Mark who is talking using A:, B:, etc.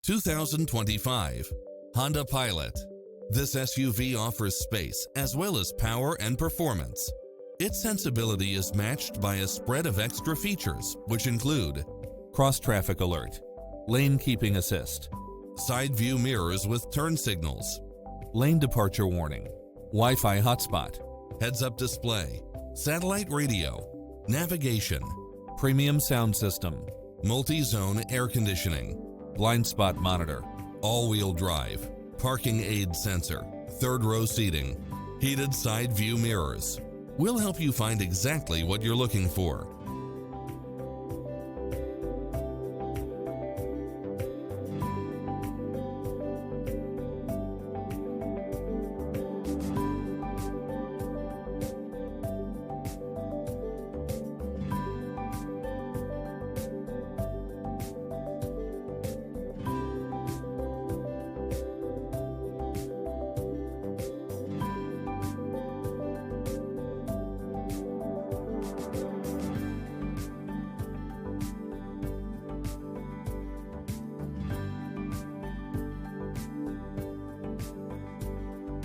A: 2025 Honda Pilot. This SUV offers space as well as power and performance. Its sensibility is matched by a spread of extra features, which include cross-traffic alert, lane keeping assist, side view mirrors with turn signals, lane departure warning, Wi-Fi hotspot, heads-up display, satellite radio, navigation, premium sound system, multi-zone air conditioning, blind spot monitor, all-wheel drive, parking aid sensor, third-row seating, heated side view mirrors. We'll help you find exactly what you're looking for.